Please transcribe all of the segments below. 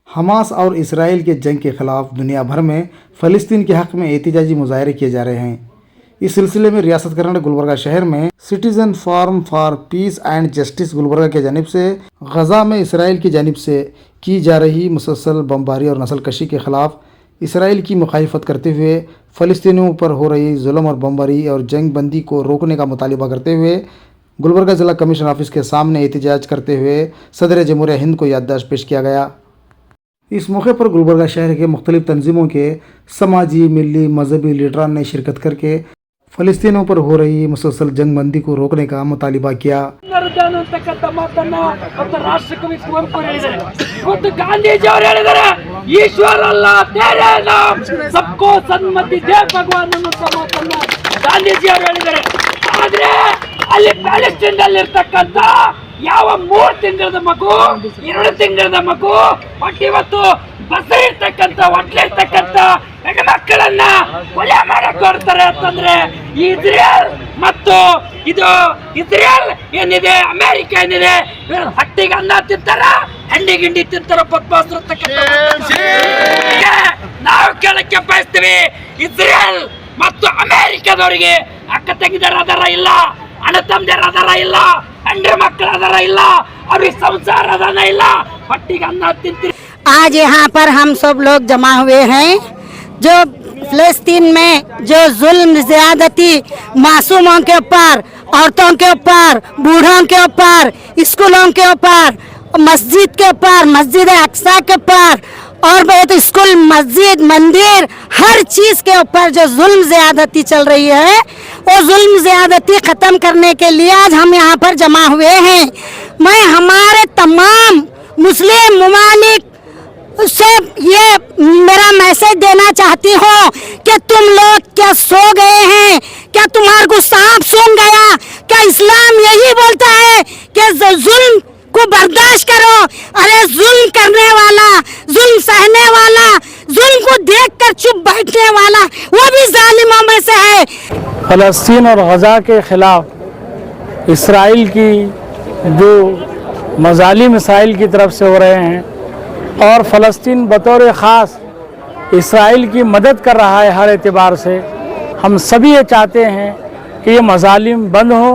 Hamas اور اسرائیل کے جنگ کے خلاف دنیا بھر میں فلسطین کے حق میں احتجاجی مظاہرے کیے جا رہے ہیں۔ اس سلسلے میں ریاست کرناٹک گلبرگہ شہر میں citizen forum for piece and justice Gulbarga کی جانب سے غزہ میں اسرائیل کی جانب سے کی جا رہی مسلسل بمباری اور نسل کشی کے خلاف اسرائیل کی مخالفت کرتے ہوئے فلسطینیوں پر ہو رہی ظلم اور بمباری اور جنگ بندی کو روکنے کا مطالبہ کرتے ہوئے گلبرگہ ضلع کمشن آفس کے سامنے احتجاج کرتے ہوئے صدر جمہوریہ ہند کو یادداشت پیش کیا گیا۔ اس موقع پر گلبرگہ شہر کے مختلف تنظیموں کے سماجی، ملی، مذہبی لیڈران نے شرکت کر کے فلسطینیوں پر ہو رہی مسلسل جنگ بندی کو روکنے کا مطالبہ کیا۔ ಈಶ್ವರ ಅಲ್ಲ ತೇರೆ ನಾಮ್ ಸಬ್ಕೋ ಸನ್ಮತಿ ದೇ ಭಗವಾನ್ ಅನ್ನುವಂತ ಮಾತನ್ನ ಗಾಂಧೀಜಿ ಅವರು ಹೇಳಿದ್ದಾರೆ। ಆದ್ರೆ ಅಲ್ಲಿ ಪ್ಯಾಲೆಸ್ಟೈನ್ ಅಲ್ಲಿ ಇರ್ತಕ್ಕಂತ ಯಾವ 3 ತಿಂಗಳ ಮಗು 2 ತಿಂಗಳ ಮಗು ಇವತ್ತು ಬಸರಿರ್ತಕ್ಕಂತ ಒಟ್ಲಿರ್ತಕ್ಕಂತ ಹೆಣ್ಮಕ್ಕಳನ್ನ ಕೊಲೆ ಮಾಡಕ್ ಹೊರಡ್ತಾರೆ ಅಂತಂದ್ರೆ ಇಸ್ರೇಲ್ ಮತ್ತು ಇದು ಇಸ್ರೇಲ್ ಏನಿದೆ, ಅಮೆರಿಕ ಏನಿದೆ, ಹಟ್ಟಿಗೆ ಅನ್ನ ತಿಂತಾರ, ಹಂಡಿ ಗಿಂಡಿ ತಿಂತಾರ ಪದ್ಮಾಸ್ತಿರ್ತಕ್ಕಂಥ ನಾವು ಕೇಳಕ್ಕೆ ಬಯಸ್ತೀವಿ। ಇಸ್ರೇಲ್ ಮತ್ತು ಅಮೆರಿಕದವರಿಗೆ ಅಕ್ಕ ತಂಗಿದರ ಅದರ ಇಲ್ಲ, ಅಣ್ಣ ತಮ್ಮದರ ಅದರ ಇಲ್ಲ, ಹೆಂಡ್ರ ಮಕ್ಕಳ ಅದರ ಇಲ್ಲ, ಅವ್ರಿಗೆ ಸಂಸಾರ ಅದನ್ನ ಇಲ್ಲ, ಹಟ್ಟಿಗೆ ಅನ್ನ ತಿಂತೀರಿ। आज यहाँ पर हम सब लोग जमा हुए हैं जो फिलिस्तीन में जो जुल्म ज़्यादती मासूमों के ऊपर, औरतों के ऊपर, बूढ़ों के ऊपर, स्कूलों के ऊपर, मस्जिद के ऊपर, मस्जिद अक्सा के ऊपर और तो स्कूल, मस्जिद, मंदिर, हर चीज़ के ऊपर जो जुल्म ज़्यादती चल रही है वो जुल्म ज़्यादती ख़त्म करने के लिए आज हम यहाँ पर जमा हुए हैं। मैं हमारे तमाम मुस्लिम ममालिक से ये मेरा मैसेज देना चाहती हूँ कि तुम लोग क्या सो गए हैं? क्या तुम्हारे को सांप सूंघ गया? क्या इस्लाम यही बोलता है कि जुल्म को बर्दाश्त करो? अरे जुल्म करने वाला, जुल्म सहने वाला, जुल्म को देखकर चुप बैठने वाला वो भी जालिमों में से है। फ़लस्तीन और गज़ा के ख़िलाफ़ इसराइल की जो मज़ालिम इसराइल की तरफ से हो रहे हैं और फ़लस्तीन बतौर ख़ास इसराइल की मदद कर रहा है हर एतबार से, हम सभी ये चाहते हैं कि ये मज़ालिम बंद हो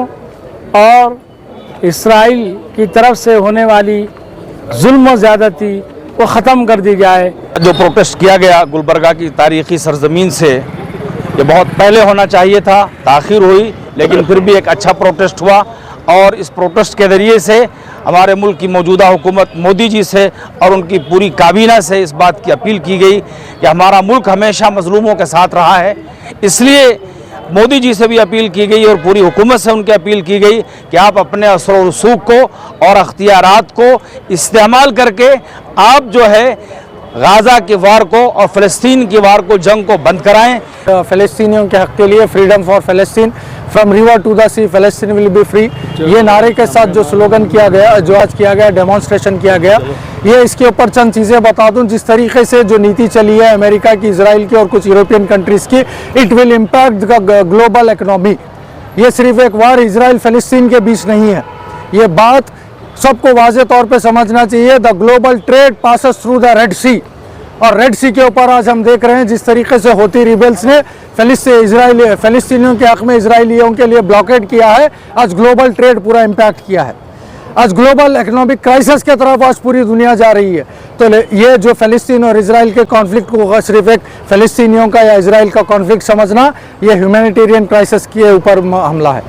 और इसराइल की तरफ से होने वाली जुल्म और ज़्यादती को ख़त्म कर दी जाए। जो प्रोटेस्ट किया गया गुलबर्गा की तारीख़ी सरज़मीन से, ये बहुत पहले होना चाहिए था, ताख़ीर हुई, लेकिन फिर भी एक अच्छा प्रोटेस्ट हुआ और इस प्रोटेस्ट के ज़रिए से हमारे मुल्क की मौजूदा हुकूमत मोदी जी से और उनकी पूरी काबीना से इस बात की अपील की गई कि हमारा मुल्क हमेशा मज़लूमों के साथ रहा है, इसलिए मोदी जी से भी अपील की गई और पूरी हुकूमत से उनकी अपील की गई कि आप अपने असर व रसूख को और अख्तियारात को इस्तेमाल करके आप जो है गाज़ा की वार को और फ़लस्तीन की वार को, जंग को बंद कराएं। फ़लस्तीनियों के हक़ के लिए फ्रीडम फॉर फ़लस्तीन, from river to the sea फ़लस्तीन विल बी फ्री, ये नारे के साथ जो स्लोगन किया गया, जो आज किया गया, डेमोन्स्ट्रेशन किया गया, ये इसके ऊपर चंद चीज़ें बता दूं। जिस तरीके से जो नीति चली है अमेरिका की, इजराइल की और कुछ यूरोपियन कंट्रीज़ की, it will impact the global economy. ये सिर्फ एक वार इजराइल फ़लस्तीन के बीच नहीं है, ये बात सबको वाज़े तौर पे समझना चाहिए। The global trade passes through the Red Sea, और रेड सी के ऊपर आज हम देख रहे हैं जिस तरीके से होती रिबेल्स ने फ़लस्तीनियों के हक़ में इजराइलियों के लिए ब्लॉकेड किया है, आज ग्लोबल ट्रेड पूरा इम्पैक्ट किया है। आज ग्लोबल इकनॉमिक क्राइसिस के तरफ आज पूरी दुनिया जा रही है। तो ये जो फ़लस्तीन और इजराइल के कॉन्फ्लिक्ट को सिर्फ एक फ़लस्तीनियों का या इजराइल का कॉन्फ्लिक्ट समझना, ये ह्यूमैनिटेरियन क्राइसिस के ऊपर हमला है,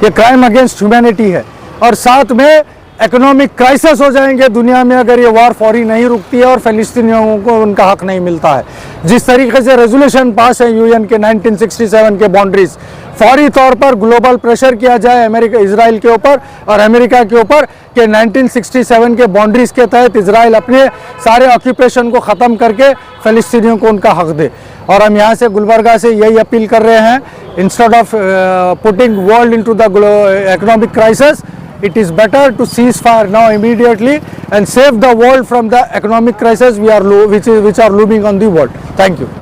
ये क्राइम अगेंस्ट ह्यूमैनिटी है। और साथ में इकोनॉमिक क्राइसिस हो जाएंगे दुनिया में अगर ये वार फौरी नहीं रुकती है और फ़लस्तीनियों को उनका हक़ नहीं मिलता है। जिस तरीके से रेजोल्यूशन पास है यूएन के 1967 के बाउंड्रीज़, फौरी तौर पर ग्लोबल प्रेशर किया जाए अमेरिका, इजराइल के ऊपर और अमेरिका के ऊपर कि 1967 के बाउंड्रीज़ के तहत इजराइल अपने सारे ऑक्यूपेशन को ख़त्म करके फ़लस्तीनियों को उनका हक़ दे। और हम यहाँ से गुलबर्गा से यही अपील कर रहे हैं, instead of putting world into the economic crisis, it is better to cease fire now immediately and save the world from the economic crisis which are looming on the world. Thank you.